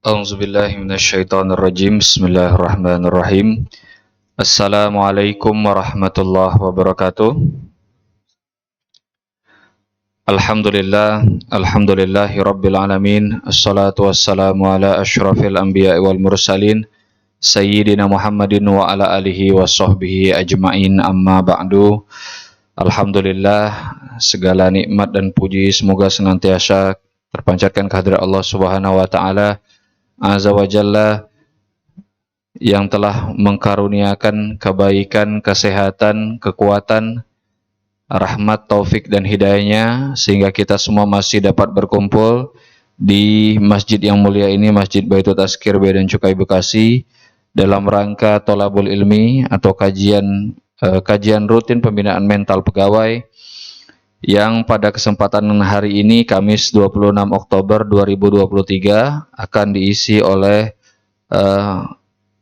A'udzubillahi minasyaitonirrajim. Bismillahirrahmanirrahim. Assalamualaikum warahmatullahi wabarakatuh. Alhamdulillahi rabbil alamin. Assalatu wassalamu ala asyrafil anbiya'i wal mursalin sayyidina Muhammadin wa ala alihi wa sahbihi ajma'in, amma ba'du. Alhamdulillah, segala nikmat dan puji semoga senantiasa terpancarkan kehadirat Allah Subhanahu wa taala Azza wa Jalla, yang telah mengkaruniakan kebaikan, kesehatan, kekuatan, rahmat, taufik dan hidayahnya sehingga kita semua masih dapat berkumpul di masjid yang mulia ini, Masjid Baitul Tazkir Bea dan Cukai Bekasi, dalam rangka tholabul ilmi atau kajian rutin pembinaan mental pegawai yang pada kesempatan hari ini Kamis 26 Oktober 2023 akan diisi oleh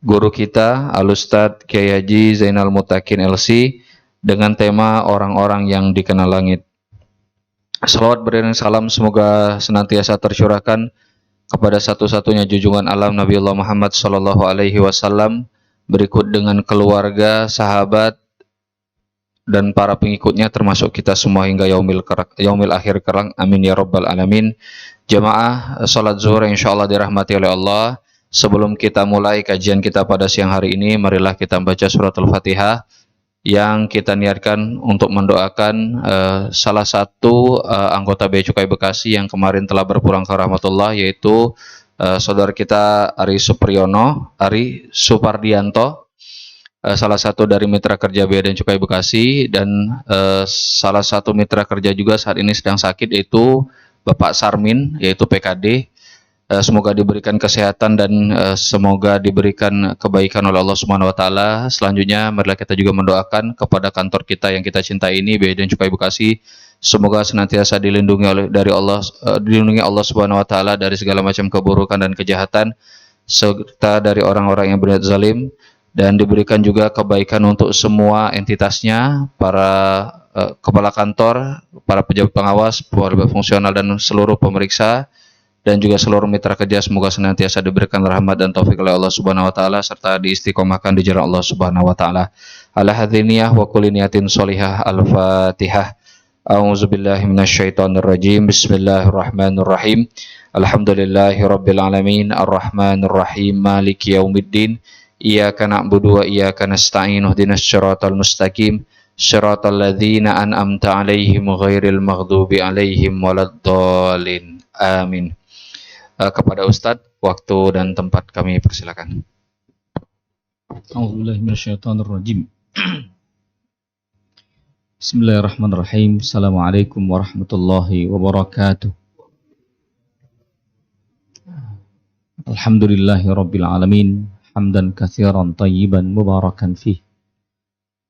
guru kita Al-Ustadz Kiai Haji Zainal Mutakin LC dengan tema orang-orang yang dikenal langit. Salawat beriring salam semoga senantiasa tercurahkan kepada satu-satunya junjungan alam Nabi Allah Muhammad Sallallahu Alaihi Wasallam, berikut dengan keluarga, sahabat, dan para pengikutnya termasuk kita semua hingga yaumil akhir kelak. Amin ya rabbal alamin. Jamaah salat zuhur insyaallah dirahmati oleh Allah. Sebelum kita mulai kajian kita pada siang hari ini, marilah kita baca surat Al-Fatihah yang kita niatkan untuk mendoakan salah satu anggota Bea Cukai Bekasi yang kemarin telah berpulang ke rahmatullah, yaitu saudara kita Ari Supardianto, salah satu dari mitra kerja Bea dan Cukai Bekasi, dan salah satu mitra kerja juga saat ini sedang sakit, yaitu Bapak Sarmin, yaitu PKD. Semoga diberikan kesehatan dan semoga diberikan kebaikan oleh Allah Subhanahu wa taala. Selanjutnya marilah kita juga mendoakan kepada kantor kita yang kita cintai ini, Bea dan Cukai Bekasi, semoga senantiasa dilindungi dilindungi Allah Subhanahu wa taala dari segala macam keburukan dan kejahatan serta dari orang-orang yang berniat zalim, dan diberikan juga kebaikan untuk semua entitasnya, para kepala kantor, para pejabat pengawas, pejabat fungsional dan seluruh pemeriksa, dan juga seluruh mitra kerja. Semoga senantiasa diberikan rahmat dan taufik oleh Allah Subhanahu wa taala serta diistiqomahkan di jalan Allah Subhanahu wa taala. Ala hadziniyah wa kulli niyatin sholihah. Al-Fatihah. A'udzubillahi minasyaitonirrajim. Bismillahirrahmanirrahim. Alhamdulillahirabbil alamin, arrahmanir rahim, maliki yaumiddin. Iyyaka na'budu wa iyyaka nasta'in. Ihdinas siratal mustaqim. Shiratal ladzina an'amta 'alaihim ghairil maghdubi 'alaihim waladdallin. Amin. Kepada Ustadz, waktu dan tempat kami persilakan. A'udzubillahiminasyaitonirrajim. Bismillahirrahmanirrahim. Assalamualaikum warahmatullahi wabarakatuh. Alhamdulillahi rabbil alamin. Hamdan katsiran tayyiban mubarakan fih.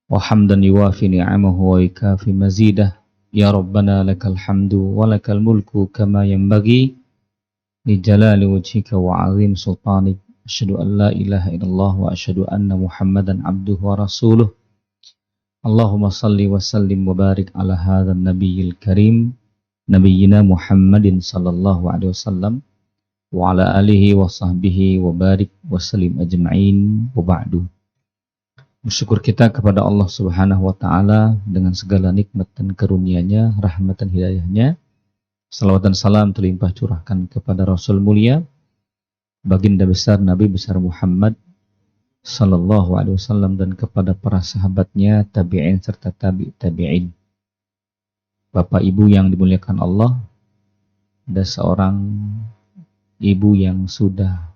Wa hamdan yuwafi ni'amahu wa yukafi mazidah. Ya Rabbana lakal hamdu wa lakal mulku kama yanbaghi li jalali wajhika wa azim sultanik. Asyhadu an la ilaha illallah wa asyhadu anna Muhammadan abduhu wa rasuluh. Allahumma salli wa sallim wa barik ala hadzal nabiyil karim, nabiyyina Muhammadin sallallahu alaihi wasallam wa ala alihi wa sahbihi wa barik wa sallim ajma'in, wa ba'du. Bersyukur kita kepada Allah Subhanahu wa taala dengan segala nikmat dan karunia-Nya, rahmat dan hidayah-Nya. Salawat dan salam terlimpah curahkan kepada Rasul mulia, baginda besar Nabi besar Muhammad sallallahu alaihi wasallam, dan kepada para sahabatnya, tabi'in serta tabi'in. Bapak Ibu yang dimuliakan Allah, ada seorang ibu yang sudah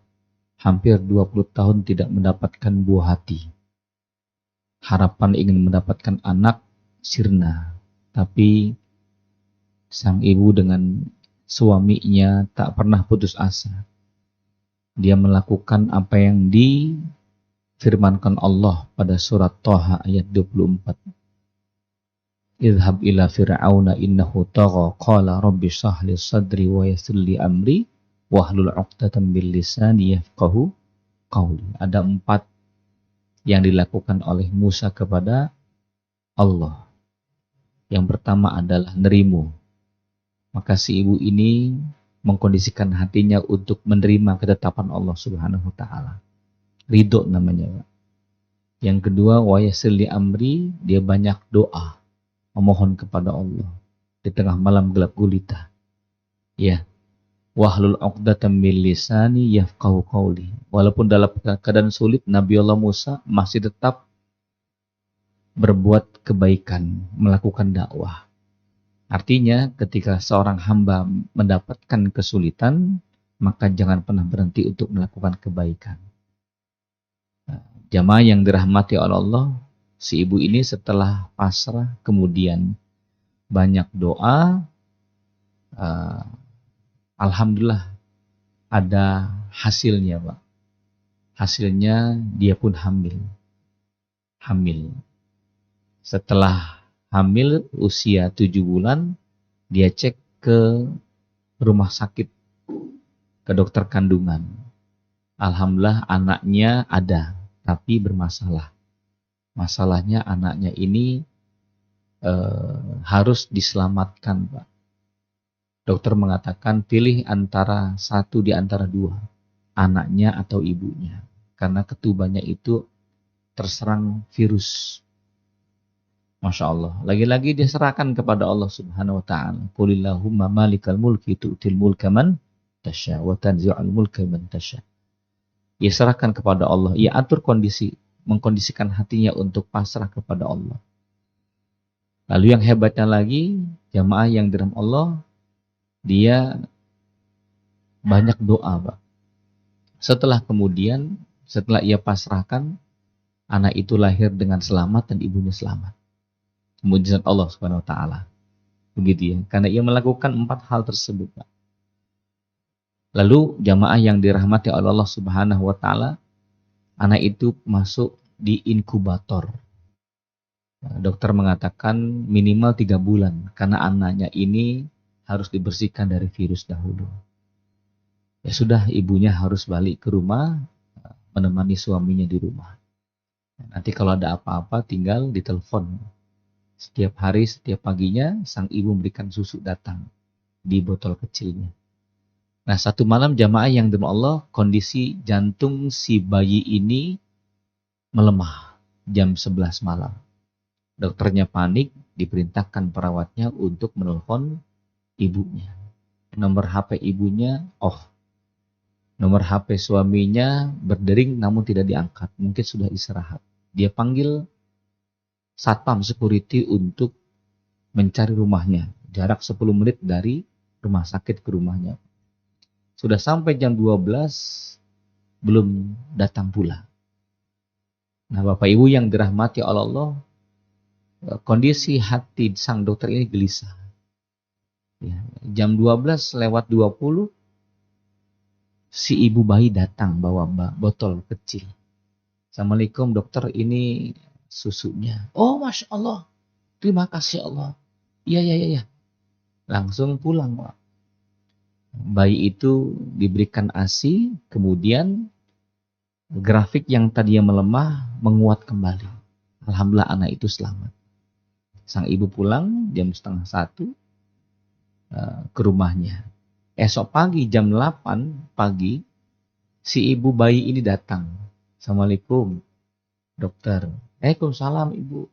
hampir 20 tahun tidak mendapatkan buah hati. Harapan ingin mendapatkan anak sirna, tapi sang ibu dengan suaminya tak pernah putus asa. Dia melakukan apa yang difirmankan Allah pada surat Thaha ayat 24. Idhab ila fir'auna innahu tagha qala rabbi shrah li sadri wa yassir li amri wahlul 'uqdatam bil lisani yafqahu qawli. Ada 4 yang dilakukan oleh Musa kepada Allah. Yang pertama adalah nerimu. Maka si ibu ini mengkondisikan hatinya untuk menerima ketetapan Allah Subhanahu wa taala. Ridho namanya. Yang kedua, wa yassir li amri, dia banyak doa, memohon kepada Allah di tengah malam gelap gulita. Ya. Wahlul 'uqdatam min lisani yafqahu qawli. Walaupun dalam keadaan sulit, Nabi Allah Musa masih tetap berbuat kebaikan, melakukan dakwah. Artinya, ketika seorang hamba mendapatkan kesulitan, maka jangan pernah berhenti untuk melakukan kebaikan. Jamaah yang dirahmati oleh Allah, si ibu ini setelah pasrah, kemudian banyak doa, alhamdulillah ada hasilnya, Pak. Hasilnya dia pun hamil. Setelah hamil usia 7 bulan, dia cek ke rumah sakit, ke dokter kandungan. Alhamdulillah anaknya ada, tapi bermasalah. Masalahnya anaknya ini harus diselamatkan, Pak. Dokter mengatakan pilih antara satu di antara dua, anaknya atau ibunya. Karena ketubannya itu terserang virus. Masya Allah. Lagi-lagi dia serahkan kepada Allah Subhanahu wa ta'ala. Qulillahumma malikal mulki tu'til mulka man tasya wa tanzi'ul mulka man tasya. Ia serahkan kepada Allah. Ia atur kondisi, mengkondisikan hatinya untuk pasrah kepada Allah. Lalu yang hebatnya lagi, jamaah yang dirahmati Allah, dia banyak doa, Pak. Setelah ia pasrahkan, anak itu lahir dengan selamat dan ibunya selamat. Mujizat Allah Subhanahu wa taala. Begitu ya. Karena ia melakukan 4 hal tersebut, Pak. Lalu jamaah yang dirahmati oleh Allah Subhanahu wa taala, anak itu masuk di inkubator. Dokter mengatakan minimal 3 bulan karena anaknya ini harus dibersihkan dari virus dahulu. Ya sudah, ibunya harus balik ke rumah, menemani suaminya di rumah. Nanti kalau ada apa-apa tinggal ditelepon. Setiap hari, setiap paginya, sang ibu memberikan susu datang di botol kecilnya. Nah, satu malam jamaah yang demi Allah, kondisi jantung si bayi ini melemah jam 11 malam. Dokternya panik, diperintahkan perawatnya untuk menelpon ibunya. Nomor HP ibunya off. Nomor HP suaminya berdering namun tidak diangkat. Mungkin sudah istirahat. Dia panggil satpam security untuk mencari rumahnya. Jarak 10 menit dari rumah sakit ke rumahnya. Sudah sampai jam 12, belum datang pula. Nah, Bapak Ibu yang dirahmati oleh Allah, kondisi hati sang dokter ini gelisah. Ya, jam 12:20, si ibu bayi datang bawa botol kecil. Assalamualaikum dokter, ini susunya. Oh, Masya Allah. Terima kasih Allah. Iya. Langsung pulang, Pak. Bayi itu diberikan ASI, kemudian grafik yang tadinya melemah menguat kembali. Alhamdulillah anak itu selamat. Sang ibu pulang jam 12:30 ke rumahnya. Esok pagi jam 8 pagi, si ibu bayi ini datang. Assalamualaikum dokter. Waalaikumsalam ibu.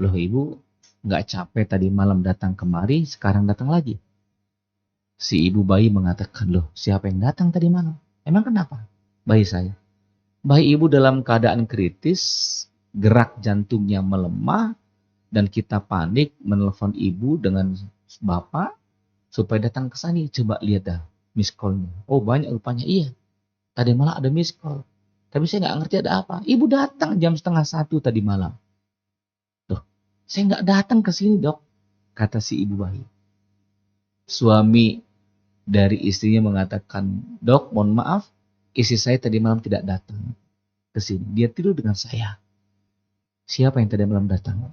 Loh ibu, nggak capek tadi malam datang kemari, sekarang datang lagi? Si ibu bayi mengatakan, loh siapa yang datang tadi malam? Emang kenapa? Bayi saya. Bayi ibu dalam keadaan kritis, gerak jantungnya melemah, dan kita panik menelpon ibu dengan bapak supaya datang ke sini. Coba lihat dah miss call-nya. Oh banyak rupanya. Iya, tadi malam ada miss call. Tapi saya nggak ngerti ada apa. Ibu datang jam 12:30 tadi malam. Loh, saya nggak datang ke sini dok, kata si ibu bayi. Suami dari istrinya mengatakan, dok mohon maaf, istri saya tadi malam tidak datang ke sini. Dia tidur dengan saya. Siapa yang tadi malam datang?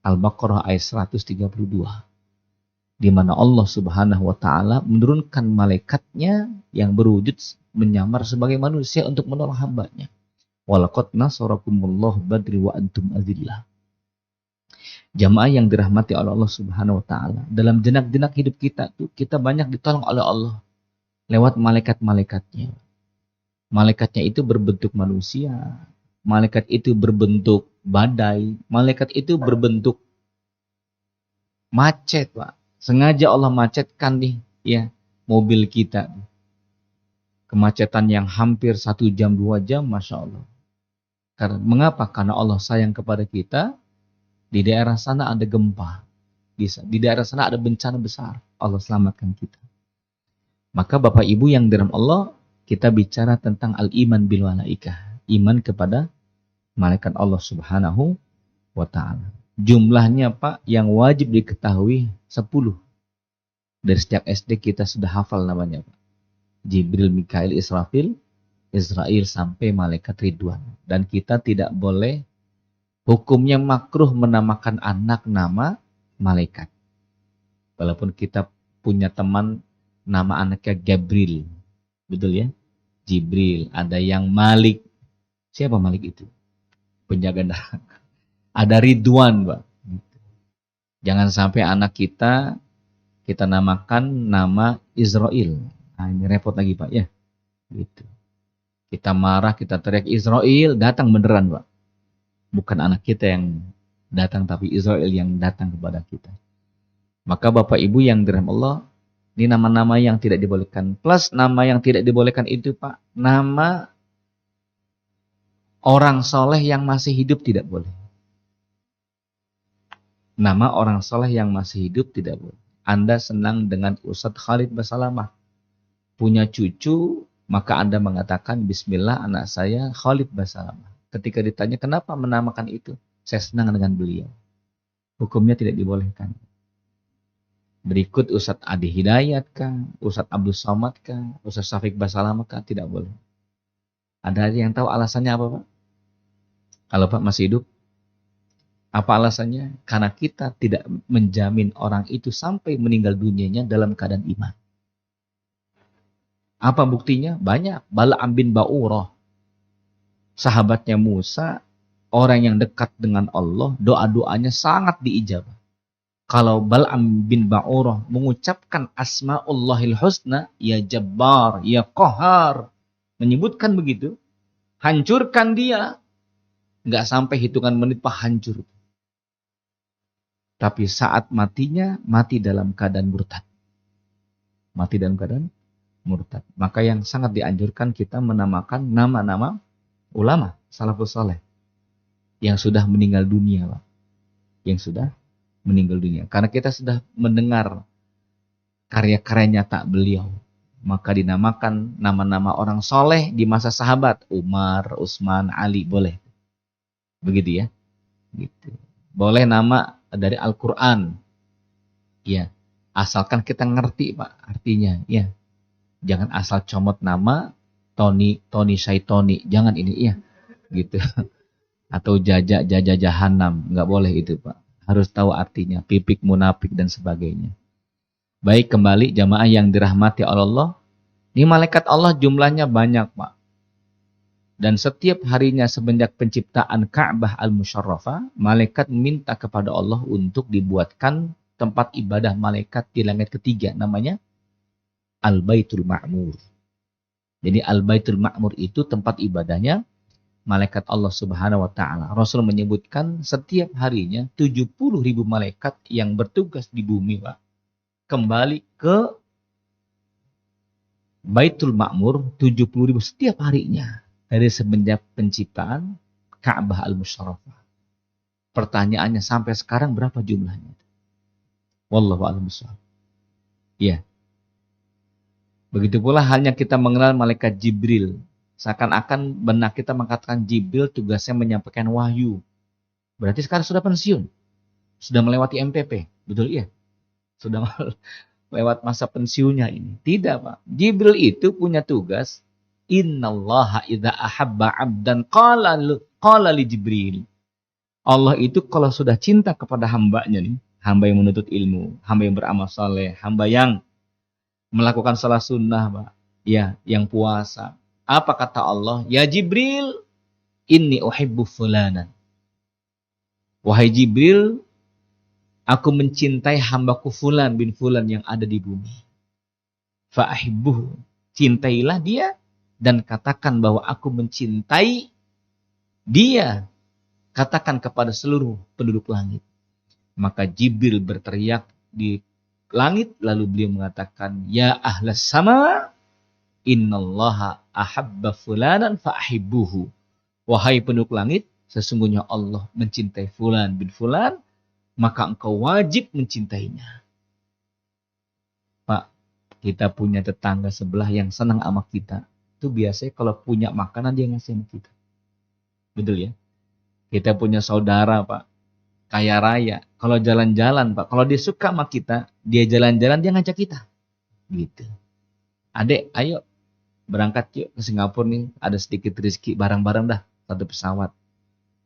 Al-Baqarah ayat 132. Di mana Allah Subhanahu wa taala menurunkan malaikatnya yang berwujud menyamar sebagai manusia untuk menolong hambanya. Walaqad nasarakumullahu badri wa antum adillah. Jamaah yang dirahmati oleh Allah Subhanahu wa taala. Dalam jenak-jenak hidup kita tuh kita banyak ditolong oleh Allah lewat malaikat-malaikatnya. Malaikatnya itu berbentuk manusia, malaikat itu berbentuk badai, malaikat itu berbentuk macet, Pak. Sengaja Allah macetkan nih, ya, mobil kita. Kemacetan yang hampir 1 jam 2 jam, masya Allah. Karena mengapa? Karena Allah sayang kepada kita. Di daerah sana ada gempa, di daerah sana ada bencana besar. Allah selamatkan kita. Maka Bapak Ibu yang dirahmati Allah, kita bicara tentang al-iman bil malaikah, iman kepada malaikat Allah Subhanahu wa taala. Jumlahnya Pak yang wajib diketahui 10. Dari sejak SD kita sudah hafal namanya Pak. Jibril, Mikail, Israfil, Israel sampai malaikat Ridwan. Dan kita tidak boleh, hukumnya makruh menamakan anak nama malaikat. Walaupun kita punya teman nama anaknya Gabriel. Betul ya? Jibril, ada yang Malik. Siapa Malik itu? Penjaga neraka. Ada Ridwan, Pak. Jangan sampai anak kita namakan nama Israel. Nah, ini repot lagi, Pak, ya. Gitu. Kita marah, kita teriak Israel, datang beneran, Pak. Bukan anak kita yang datang, tapi Israel yang datang kepada kita. Maka Bapak Ibu yang dirahmati Allah, ini nama-nama yang tidak dibolehkan. Plus nama yang tidak dibolehkan itu Pak, nama orang soleh yang masih hidup tidak boleh. Nama orang soleh yang masih hidup tidak boleh. Anda senang dengan Ustadz Khalid Basalamah, punya cucu, maka Anda mengatakan Bismillah anak saya Khalid Basalamah. Ketika ditanya kenapa menamakan itu, saya senang dengan beliau. Hukumnya tidak dibolehkan. Berikut Ustadz Adi Hidayat kah, Ustadz Abdul Somad kah, Ustadz Syafiq Basalamah kah, tidak boleh. Ada yang tahu alasannya apa Pak? Kalau Pak masih hidup, apa alasannya? Karena kita tidak menjamin orang itu sampai meninggal dunianya dalam keadaan iman. Apa buktinya? Banyak. Bala'am bin Ba'urah, sahabatnya Musa, orang yang dekat dengan Allah, doa-doanya sangat diijabah. Kalau Bal'am bin Ba'urah mengucapkan asma'ullahil husna, ya Jabbar, ya Qahar, menyebutkan begitu, hancurkan dia. Nggak sampai hitungan menit Pak, hancur. Tapi saat matinya, mati dalam keadaan murtad. Mati dalam keadaan murtad. Maka yang sangat dianjurkan kita menamakan nama-nama ulama salafus saleh yang sudah meninggal dunia, Pak. Yang sudah meninggal dunia. Karena kita sudah mendengar karya-karya nyata beliau, maka dinamakan nama-nama orang soleh di masa sahabat. Umar, Utsman, Ali, boleh. Begitu ya. Gitu. Boleh nama dari Al-Quran. Ya. Asalkan kita ngerti Pak artinya. Ya. Jangan asal comot nama Tony Syaitoni. Jangan ini ya. Gitu. Atau Jaja Jahanam. Nggak boleh itu Pak. Harus tahu artinya. Pipik munafik dan sebagainya. Baik, kembali jamaah yang dirahmati Allah. Ini malaikat Allah jumlahnya banyak Pak. Dan setiap harinya semenjak penciptaan Ka'bah Al-Musyarrafah, malaikat minta kepada Allah untuk dibuatkan tempat ibadah malaikat di langit ketiga. Namanya Al-Baitul Ma'mur. Jadi Al-Baitul Ma'mur itu tempat ibadahnya malaikat Allah Subhanahu wa taala. Rasul menyebutkan setiap harinya 70.000 malaikat yang bertugas di bumi, Pak, kembali ke Baitul Ma'mur 70.000 setiap harinya dari semenjak penciptaan Ka'bah Al-Musyarrafah. Pertanyaannya sampai sekarang berapa jumlahnya? Wallahu a'lam bishawab. Ya. Begitu pula halnya kita mengenal malaikat Jibril. Seakan-akan benak kita mengatakan Jibril tugasnya menyampaikan wahyu. Berarti sekarang sudah pensiun. Sudah melewati MPP. Betul ya? Sudah lewat masa pensiunnya ini. Tidak Pak. Jibril itu punya tugas. Innallaha idza ahabba 'abdan qala li Jibril. Allah itu kalau sudah cinta kepada hambanya nih, hamba yang menuntut ilmu, hamba yang beramal saleh, hamba yang melakukan salat sunnah, Pak. Ya, yang puasa. Apa kata Allah? Ya Jibril, inni uhibbu fulanan. Wahai Jibril, Aku mencintai hambaku fulan bin fulan yang ada di bumi. Fa'ahibbuhu. Cintailah dia dan katakan bahwa aku mencintai dia. Katakan kepada seluruh penduduk langit. Maka Jibril berteriak di langit, lalu beliau mengatakan, Ya ahlas sama, innallaha ahabba fulanan fa'ahibbuhu. Wahai penduduk langit, sesungguhnya Allah mencintai fulan bin fulan, maka engkau wajib mencintainya. Pak, kita punya tetangga sebelah yang senang sama kita. Itu biasanya kalau punya makanan dia ngasih sama kita. Betul ya? Kita punya saudara, Pak, kaya raya. Kalau jalan-jalan, Pak, kalau dia suka sama kita, dia jalan-jalan, dia ngajak kita. Gitu. Adek, ayo berangkat yuk ke Singapura nih. Ada sedikit rezeki, barang-barang dah. Satu pesawat.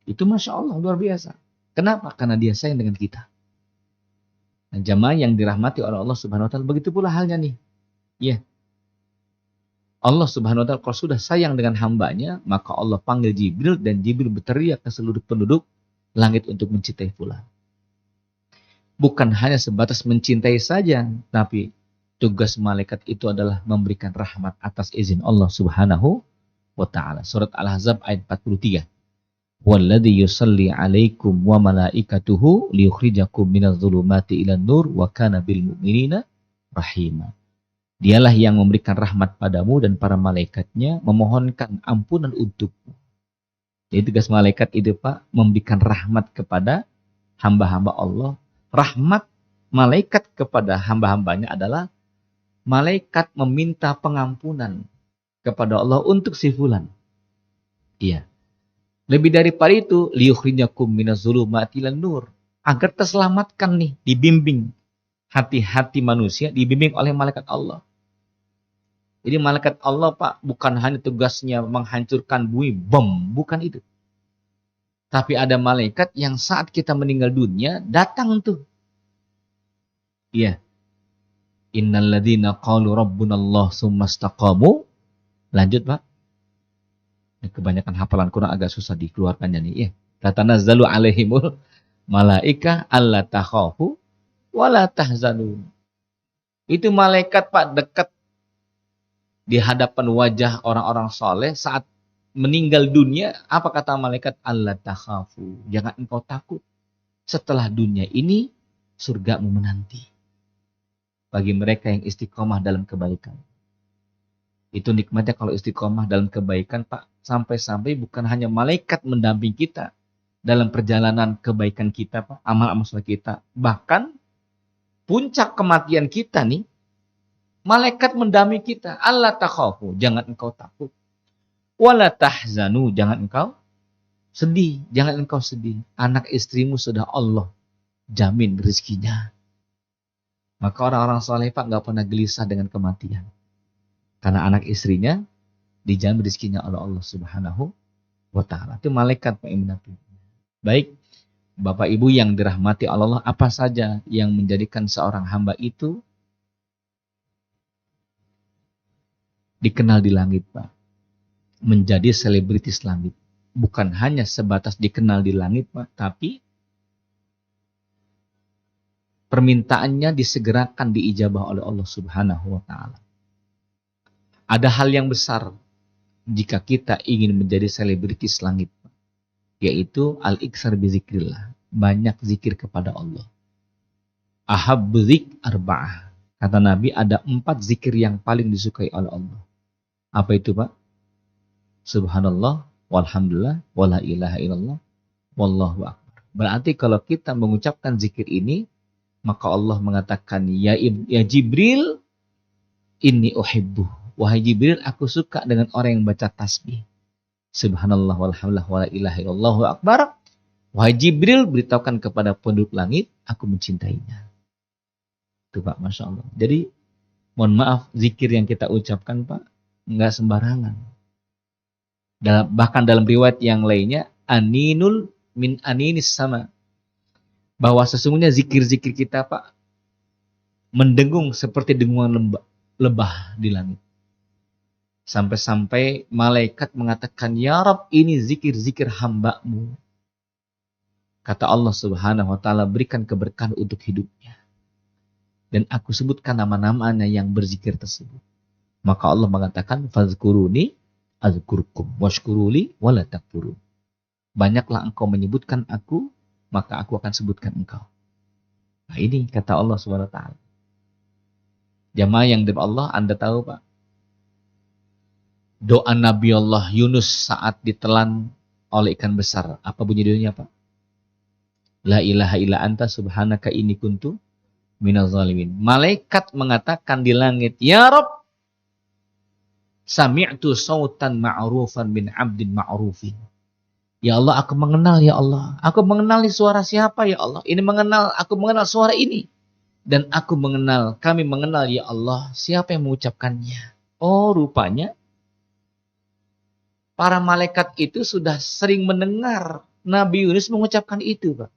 Itu Masya Allah, luar biasa. Kenapa? Karena dia sayang dengan kita. Nah, jamaah yang dirahmati oleh Allah Subhanahu wa Ta'ala, begitu pula halnya nih. Ya. Allah Subhanahu wa Ta'ala kalau sudah sayang dengan hambanya, maka Allah panggil Jibril dan Jibril berteriak ke seluruh penduduk langit untuk mencintai fulan. Bukan hanya sebatas mencintai saja, tapi tugas malaikat itu adalah memberikan rahmat atas izin Allah Subhanahu wa Ta'ala. Surat Al-Ahzab ayat 43. Walladzi yusalli 'alaikum wa malaikatuhu liyukhrijakum minadh dhulumati ilan nur wa kana bil mu'minina rahima. Dialah yang memberikan rahmat padamu dan para malaikatnya memohonkan ampunan untukmu. Jadi tugas malaikat itu, Pak, memberikan rahmat kepada hamba-hamba Allah. Rahmat malaikat kepada hamba-hambanya adalah malaikat meminta pengampunan kepada Allah untuk si fulan. Iya. Lebih daripada itu, liyukhrijakum minadh-dhulumati ilan nur, agar terselamatkan nih, dibimbing hati-hati manusia, dibimbing oleh malaikat Allah. Jadi malaikat Allah, Pak, bukan hanya tugasnya menghancurkan bumi, bom, bukan itu. Tapi ada malaikat yang saat kita meninggal dunia, datang tuh. Iya. Innal ladzina qalu rabbunallah tsumma istaqamu. Lanjut, Pak. Kebanyakan hafalan Quran agak susah dikeluarkannya nih. Ya. Tatanazzalu alaihimul malaika alla takhafu wa la tahzanu. Itu malaikat, Pak, dekat di hadapan wajah orang-orang soleh saat meninggal dunia. Apa kata malaikat? Alla takhafu. Jangan engkau takut. Setelah dunia ini, surgamu menanti. Bagi mereka yang istiqomah dalam kebaikan. Itu nikmatnya kalau istiqomah dalam kebaikan, Pak. Sampai-sampai bukan hanya malaikat mendamping kita dalam perjalanan kebaikan kita, Pak, amal-amal soleh kita. Bahkan puncak kematian kita nih, malaikat mendamping kita. Allah takhafu, jangan engkau takut. Wala tahzanu, jangan engkau sedih. Jangan engkau sedih. Anak istrimu sudah Allah jamin rezekinya. Maka orang-orang soleh, Pak, gak pernah gelisah dengan kematian. Karena anak istrinya dijamin rezekinya oleh Allah Subhanahu wa Ta'ala. Itu malaikat, Pak, yang mendampingi. Baik, Bapak Ibu yang dirahmati Allah, apa saja yang menjadikan seorang hamba itu dikenal di langit, Pak. Menjadi selebritis langit. Bukan hanya sebatas dikenal di langit, Pak, tapi permintaannya disegerakan diijabah oleh Allah Subhanahu wa Ta'ala. Ada hal yang besar jika kita ingin menjadi selebritis langit, yaitu al-iksar bizikrillah, banyak zikir kepada Allah. Ahabbu zik arba'ah. Kata Nabi, ada 4 zikir yang paling disukai oleh Allah. Apa itu, Pak? Subhanallah, walhamdulillah, wala ilaha illallah, wallahu akbar. Berarti kalau kita mengucapkan zikir ini, maka Allah mengatakan, ya Jibril, inni uhibbu. Wahai Jibril, aku suka dengan orang yang baca tasbih. Subhanallah, walhamdulillah, wala ilaha illallah, wallahu akbar. Wahai Jibril, beritahukan kepada penduduk langit, aku mencintainya. Itu, Pak, Masya Allah. Jadi, mohon maaf, zikir yang kita ucapkan, Pak, nggak sembarangan. Bahkan dalam riwayat yang lainnya, aninul min aninis sama. Bahwa sesungguhnya zikir-zikir kita, Pak, mendengung seperti dengungan lebah di langit. Sampai-sampai malaikat mengatakan, Ya Rabb, ini zikir-zikir hamba-Mu. Kata Allah Subhanahu wa taala, berikan keberkahan untuk hidupnya. Dan aku sebutkan nama-namanya yang berzikir tersebut. Maka Allah mengatakan, fazkuruni azkurkum washkuruli wala takfurun. Banyaklah engkau menyebutkan aku, maka aku akan sebutkan engkau. Nah ini kata Allah Subhanahu wa taala. Jamaah yang dari Allah, Anda tahu Pak, doa Nabi Allah Yunus saat ditelan oleh ikan besar. Apa bunyi doanya Pak? La ilaha illa anta subhanaka inni kuntu minaz zalimin. Malaikat mengatakan di langit, ya Rabb, sami'tu sautan ma'rufan min abdin ma'rufin. Ya Allah, aku mengenal ya Allah. Aku mengenali suara siapa ya Allah. Aku mengenal suara ini. Dan aku mengenal, kami mengenal ya Allah, siapa yang mengucapkannya. Oh, rupanya para malaikat itu sudah sering mendengar Nabi Yunus mengucapkan itu, Pak.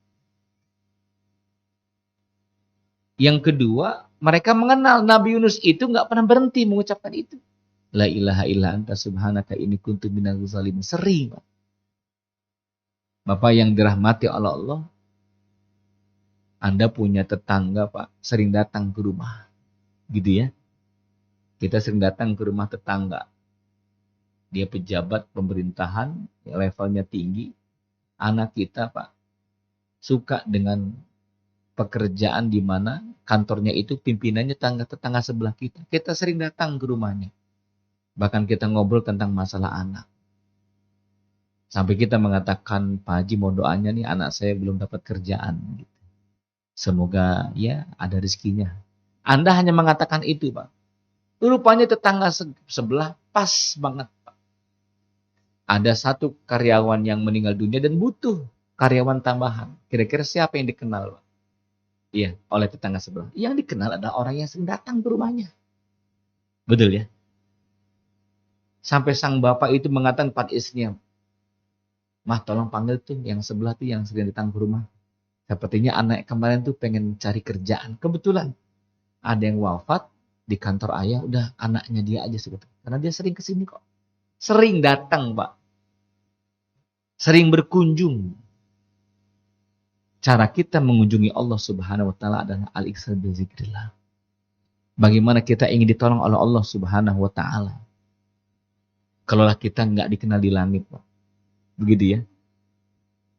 Yang kedua, mereka mengenal Nabi Yunus itu nggak pernah berhenti mengucapkan itu. La ilaha illa anta subhanaka inni kuntu minaz zalimin. Sering, Pak. Bapak yang dirahmati oleh Allah, Anda punya tetangga, Pak, sering datang ke rumah. Gitu ya. Kita sering datang ke rumah tetangga. Dia pejabat pemerintahan, levelnya tinggi. Anak kita, Pak, suka dengan pekerjaan di mana kantornya itu pimpinannya tetangga sebelah kita. Kita sering datang ke rumahnya. Bahkan kita ngobrol tentang masalah anak. Sampai kita mengatakan, Pak Haji mau doanya nih, anak saya belum dapat kerjaan. Gitu. Semoga ya ada rezekinya. Anda hanya mengatakan itu, Pak. Rupanya tetangga sebelah pas banget, Pak. Ada satu karyawan yang meninggal dunia dan butuh karyawan tambahan. Kira-kira siapa yang dikenal, Pak? Iya, oleh tetangga sebelah. Yang dikenal adalah orang yang sering datang ke rumahnya. Betul ya? Sampai sang bapak itu mengatakan pada istrinya, Mah tolong panggil tuh yang sebelah tuh yang sering datang ke rumah. Sepertinya anak kemarin tuh pengen cari kerjaan. Kebetulan ada yang wafat di kantor ayah, udah anaknya dia aja sebetulnya. Karena dia sering kesini kok. Sering datang, Pak. Sering berkunjung. Cara kita mengunjungi Allah Subhanahu wa taala adalah al-iksar bizikrillah. Bagaimana kita ingin ditolong oleh Allah Subhanahu wa taala. Kalaulah kita nggak dikenal di langit, Pak. Begitu ya.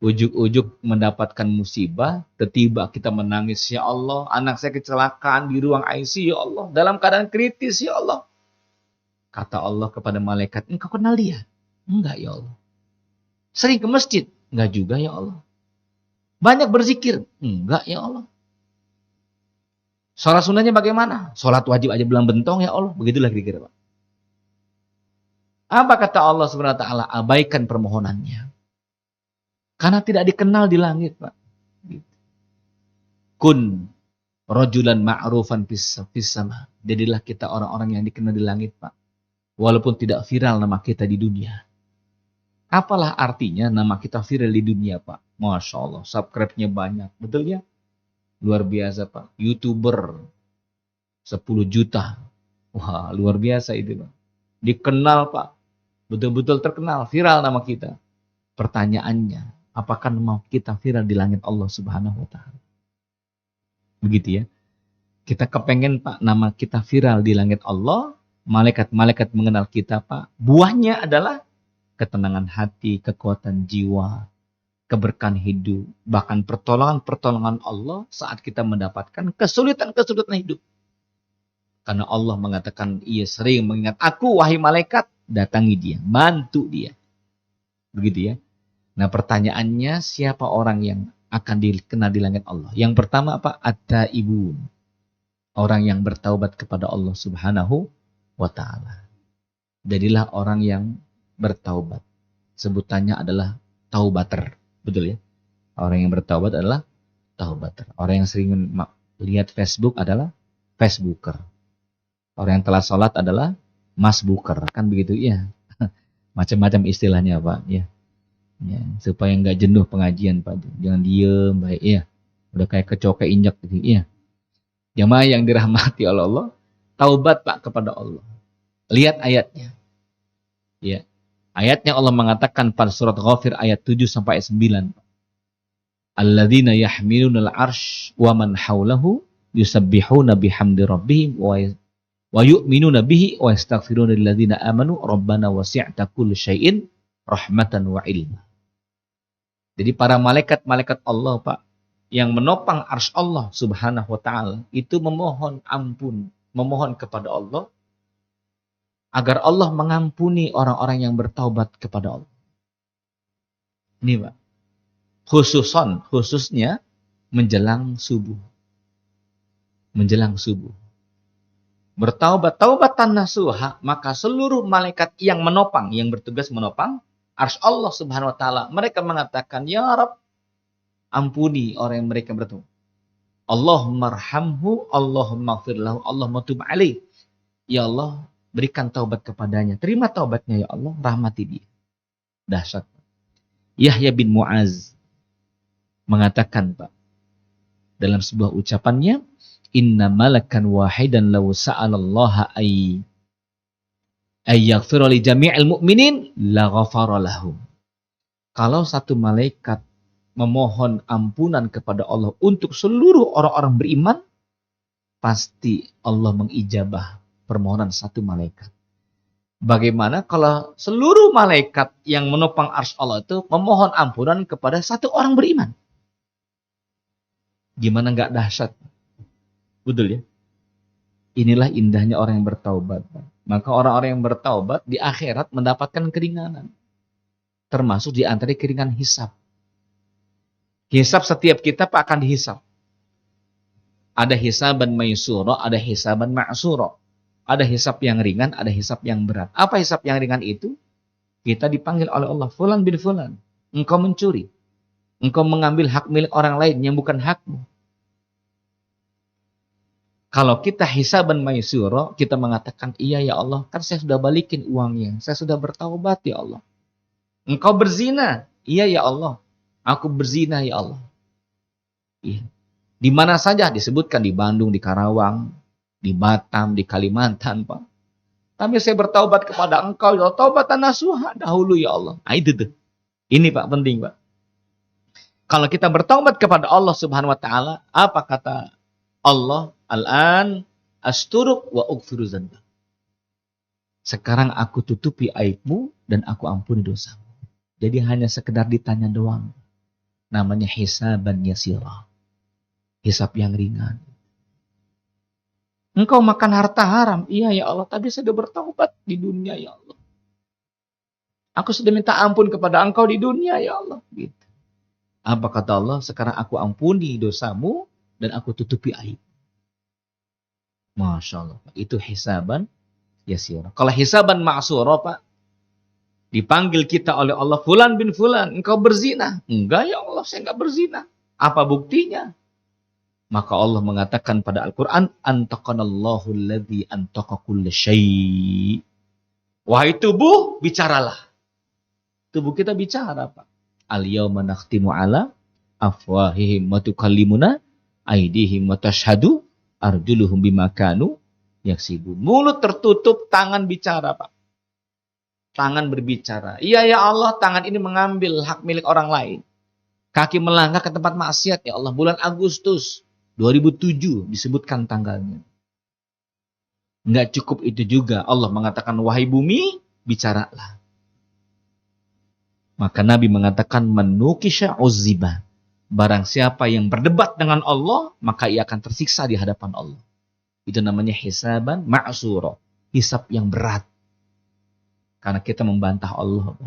Ujuk-ujuk mendapatkan musibah, tiba-tiba kita menangis, ya Allah, anak saya kecelakaan di ruang ICU, ya Allah, dalam keadaan kritis, ya Allah. Kata Allah kepada malaikat, engkau kenal dia? Enggak, ya Allah. Sering ke masjid? Enggak juga, ya Allah. Banyak berzikir? Enggak, ya Allah. Sholat sunnahnya bagaimana? Sholat wajib aja belum bentong, ya Allah. Begitulah kira-kira, Pak. Apa kata Allah Subhanahu wa taala? Abaikan permohonannya. Karena tidak dikenal di langit, Pak. Kun rajulan ma'rufan fis sama. Jadilah kita orang-orang yang dikenal di langit, Pak. Walaupun tidak viral nama kita di dunia. Apalah artinya nama kita viral di dunia, Pak? Masya Allah, subscribe-nya banyak. Betul ya? Luar biasa, Pak. YouTuber 10 juta. Wah, luar biasa itu, Pak. Dikenal, Pak. Betul-betul terkenal, viral nama kita. Pertanyaannya, apakah nama kita viral di langit Allah Subhanahu wa taala? Begitu ya. Kita kepengen, Pak, nama kita viral di langit Allah, malaikat-malaikat mengenal kita, Pak. Buahnya adalah ketenangan hati, kekuatan jiwa, keberkahan hidup, bahkan pertolongan-pertolongan Allah saat kita mendapatkan kesulitan-kesulitan hidup. Karena Allah mengatakan, ia sering mengingat aku, wahai malaikat, datangi dia, bantu dia. Begitu ya. Nah pertanyaannya, siapa orang yang akan dikenal di langit Allah? Yang pertama apa? At-taibun. Orang yang bertaubat kepada Allah Subhanahu wa ta'ala. Jadilah orang yang bertaubat. Sebutannya adalah taubater. Betul ya? Orang yang bertaubat adalah taubater. Orang yang sering lihat Facebook adalah Facebooker. Orang yang telah sholat adalah masbuker. Kan begitu ya? Macam-macam istilahnya, Pak. Ya. Ya, supaya nggak jenuh pengajian, Pak. Jangan diem, baik ya. Udah kayak kecoa injak gitu, ya. Jamaah yang dirahmati oleh Allah, taubat, Pak, kepada Allah. Lihat ayatnya. Ya. Ayatnya Allah mengatakan pada surat Ghafir ayat 7 sampai ayat 9. alladzina yahmiluna al-'arsy wa man haulahu yusabbihuna bihamdi rabbihim wa yu'minuna bihi wa yastaghfiruna lilladzina amanu rabbana wasi'ta kulli syai'in rahmatan wa ilma. Jadi para malaikat-malaikat Allah, Pak, yang menopang arsy Allah Subhanahu wa taala itu memohon ampun, memohon kepada Allah agar Allah mengampuni orang-orang yang bertaubat kepada Allah. Ini, Pak. Khususnya menjelang subuh. Menjelang subuh. Bertaubat, taubatan nasuha, maka seluruh malaikat yang menopang, yang bertugas menopang arsy Allah Subhanahu wa taala, mereka mengatakan, "Ya Rabb, ampuni orang yang mereka bertaubat. Allahumma arhamhu, Allahumma ighfir lahu, Allahumma tub alaih." Ya Allah, berikan taubat kepadanya. Terima taubatnya ya Allah, rahmati dia. Dahsyat. Yahya bin Mu'az mengatakan, Pak, dalam sebuah ucapannya, "Inna malakan wahidan law sa'alallaha ay yaghfira li jami'il mu'minin la ghafara lahum." Kalau satu malaikat memohon ampunan kepada Allah untuk seluruh orang-orang beriman, pasti Allah mengijabah permohonan satu malaikat. Bagaimana kalau seluruh malaikat yang menopang arsy Allah itu memohon ampunan kepada satu orang beriman? Gimana nggak dahsyat? Betul ya? Inilah indahnya orang yang bertaubat. Maka orang-orang yang bertaubat di akhirat mendapatkan keringanan. Termasuk di antara keringanan hisab. Hisab setiap kita akan dihisab. Ada hisaban maysura, ada hisaban ma'sura. Ada hisab yang ringan, ada hisab yang berat. Apa hisab yang ringan itu? Kita dipanggil oleh Allah, fulan bin fulan, engkau mencuri. Engkau mengambil hak milik orang lain yang bukan hakmu. Kalau kita hisaban maysura, kita mengatakan, iya ya Allah, kan saya sudah balikin uangnya. Saya sudah bertaubat ya Allah. Engkau berzina. Iya ya Allah, aku berzina ya Allah. Iya. Di mana saja disebutkan, di Bandung, di Karawang, di Batam, di Kalimantan, Pak. Tapi saya bertaubat kepada engkau, ya Allah. Taubatan nasuha dahulu ya Allah. Nah, itu tuh. Ini Pak, penting Pak. Kalau kita bertaubat kepada Allah Subhanahu wa taala, apa kata Allah? Al-an asturuk wa ughfiru dzanba. Sekarang aku tutupi aibmu dan aku ampuni dosamu. Jadi hanya sekedar ditanya doang. Namanya hisaban yasira. Hisab yang ringan. Engkau makan harta haram. Iya ya Allah, tapi saya sudah bertaubat di dunia ya Allah. Aku sudah minta ampun kepada engkau di dunia ya Allah. Gitu. Apa kata Allah? Sekarang aku ampuni dosamu dan aku tutupi aib. Masya Allah. Itu hisaban yasira. Kalau hisaban ma'sura, Pak, dipanggil kita oleh Allah, fulan bin fulan, engkau berzina. Enggak ya Allah, saya enggak berzina. Apa buktinya? Maka Allah mengatakan pada Al-Quran, antaqanallahu alladhi antaqa kulla syai'. Wahai tubuh, bicaralah. Tubuh kita bicara, Pak. Al-yawma nakhtimu ala afwahihim wa tukallimuna aydihim wa tashhadu arjuluhum bima kanu yaksibun. Mulut tertutup, tangan bicara, Pak. Tangan berbicara. Iya ya Allah, tangan ini mengambil hak milik orang lain. Kaki melangkah ke tempat maksiat ya Allah. Bulan Agustus 2007 disebutkan tanggalnya. Enggak cukup itu juga. Allah mengatakan, wahai bumi, bicaralah. Maka Nabi mengatakan, menukisha uzziba. Barang siapa yang berdebat dengan Allah, maka ia akan tersiksa di hadapan Allah. Itu namanya hisaban ma'sura. Hisab yang berat. Karena kita membantah Allah.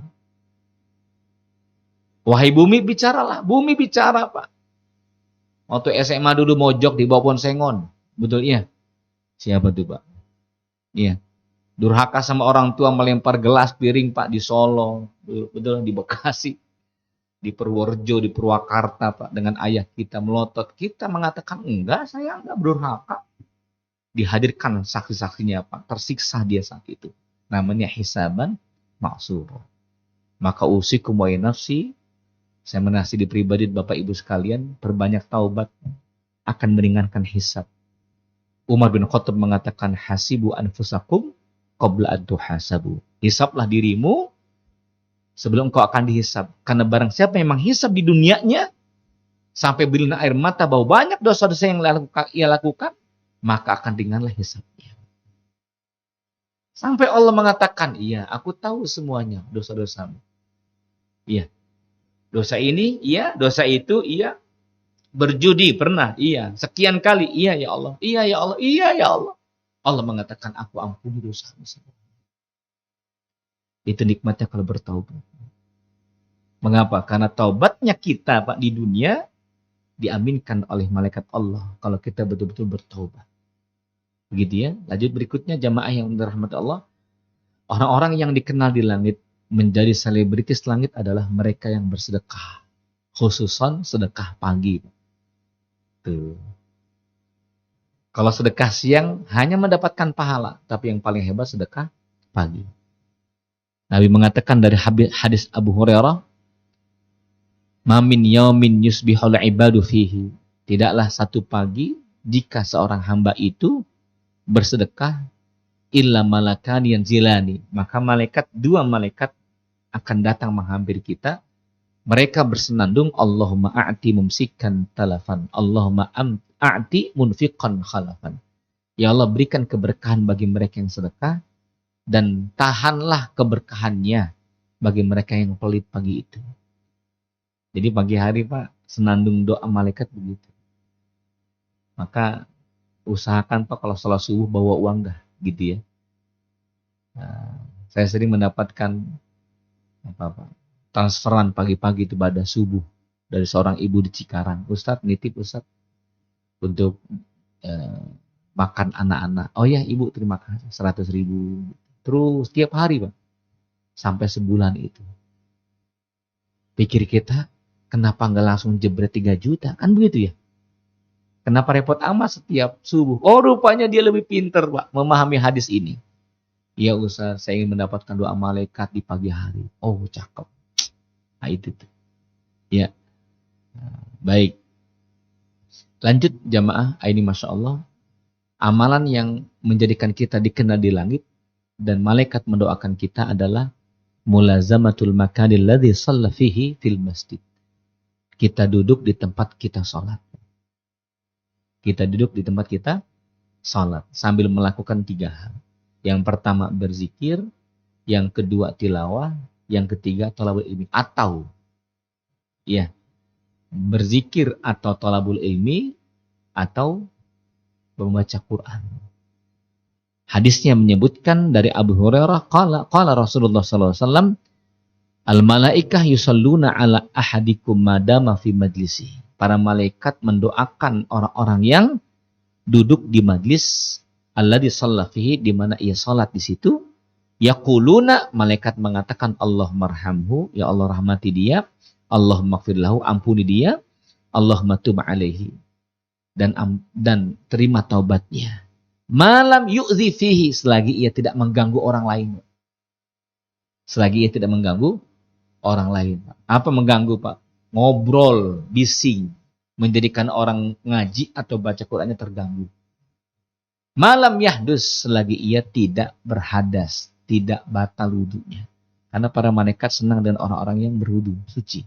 Wahai bumi, bicaralah. Bumi bicara, Pak. Waktu SMA dulu mojok di bawah pohon sengon. Betul, iya. Siapa tuh, Pak? Iya. Durhaka sama orang tua, melempar gelas piring, Pak, di Solo. Betul, di Bekasi. Di Purworejo, di Purwakarta, Pak. Dengan ayah kita melotot. Kita mengatakan, enggak, saya enggak durhaka. Dihadirkan saksi-saksinya, Pak. Tersiksa dia saat itu. Namanya hisaban ma'sura. Maka usikum wa nafsi, saya menasihati pribadi Bapak Ibu sekalian, perbanyak taubat akan meringankan hisab. Umar bin Khattab mengatakan, hasibu anfusakum qabla an tuhasabu. Hisablah dirimu sebelum kau akan dihisab. Karena barang siapa yang menghisab di dunianya, sampai berilinang air mata bahwa banyak dosa-dosa yang ia lakukan, maka akan ringanlah hisabnya. Sampai Allah mengatakan, iya, aku tahu semuanya dosa-dosamu. Iya, dosa ini, iya, dosa itu, iya, berjudi pernah, iya, sekian kali, iya ya Allah, iya ya Allah, iya ya Allah. Allah mengatakan, aku ampuni dosamu semua. Itu nikmatnya kalau bertaubat. Mengapa? Karena taubatnya kita, Pak, di dunia diaminkan oleh malaikat Allah kalau kita betul-betul bertaubat. Begitu ya. Lanjut berikutnya, jamaah yang dirahmati Allah. Orang-orang yang dikenal di langit menjadi selebritis langit adalah mereka yang bersedekah. Khususan sedekah pagi. Tuh. Kalau sedekah siang hanya mendapatkan pahala, tapi yang paling hebat sedekah pagi. Nabi mengatakan dari hadis Abu Hurairah, "Ma min yaumin yusbihul ibadu fihi." Tidaklah satu pagi jika seorang hamba itu bersedekah illa malakan yanzilani, maka dua malaikat akan datang menghampiri kita. Mereka bersenandung, Allahumma a'ti mumsikan talafan, Allahumma a'ti munfiqan khalafan. Ya Allah, berikan keberkahan bagi mereka yang sedekah dan tahanlah keberkahannya bagi mereka yang pelit pagi itu. Jadi pagi hari, Pak, senandung doa malaikat begitu. Maka usahakan, Pak, kalau sholat subuh bawa uang dah, gitu ya. Nah, saya sering mendapatkan transferan pagi-pagi itu pada subuh dari seorang ibu di Cikarang. Ustadz, nitip Ustadz untuk makan anak-anak. Oh ya, ibu terima kasih, 100.000. Terus tiap hari, Pak, sampai sebulan itu. Pikir kita, kenapa nggak langsung jebret 3 juta? Kan begitu ya. Kenapa repot amat setiap subuh? Oh, rupanya dia lebih pintar, Pak, memahami hadis ini. Ya Ustaz, saya ingin mendapatkan doa malaikat di pagi hari. Oh, cakep. Nah, itu tuh. Ya. Nah, baik. Lanjut jamaah, ini Masya Allah. Amalan yang menjadikan kita dikenal di langit dan malaikat mendoakan kita adalah mulazamatul makanil ladzi shalla fihi fil masjid. Kita duduk di tempat kita sholat. Kita duduk di tempat kita sholat sambil melakukan 3 hal. Yang pertama berzikir, yang kedua tilawah, yang ketiga thalabul ilmi. Atau ya, berzikir atau thalabul ilmi atau membaca Quran. Hadisnya menyebutkan dari Abu Hurairah, qala Rasulullah sallallahu alaihi wasallam, al malaikah yusalluna ala ahadikum madama fi majlisi. Para malaikat mendoakan orang-orang yang duduk di majlis alladzi shalla fihi, di mana ia salat di situ. Yaquluna, malaikat mengatakan Allahummarhamhu, ya Allah rahmati dia, Allahummaghfir lahu, ampuni dia, Allahumma tub alaihi, dan terima taubatnya. Malam yu'zi fihi, selagi ia tidak mengganggu orang lain. Selagi ia tidak mengganggu orang lain. Apa mengganggu, Pak? Ngobrol, bising, menjadikan orang ngaji atau baca Qur'annya terganggu. Malam yahdus, selagi ia tidak berhadas, tidak batal wudunya. Karena para malaikat senang dengan orang-orang yang berwudu, suci.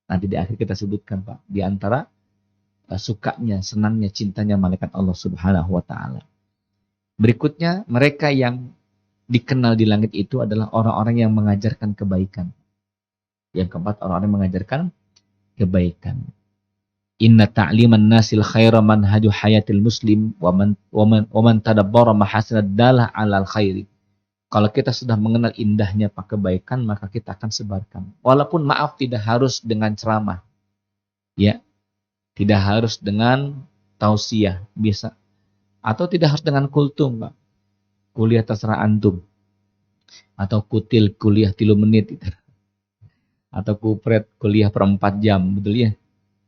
Nanti di akhir kita sebutkan, Pak, di antara sukanya, senangnya, cintanya malaikat Allah Subhanahu wa taala. Berikutnya, mereka yang dikenal di langit itu adalah orang-orang yang mengajarkan kebaikan. Yang keempat, orang-orang yang mengajarkan kebaikan. Inna ta'liman nasil khaira manhaju hayatil muslim wa man tadabbara mahasinad dalah 'alal khairi. Kalau kita sudah mengenal indahnya kebaikan, maka kita akan sebarkan. Walaupun maaf, tidak harus dengan ceramah. Ya. Tidak harus dengan tausiah, bisa. Atau tidak harus dengan kultum, Pak. Kuliah terserah antum. Atau kutil kuliah 3 menit. Atau kupret kuliah per 4 jam, betul ya?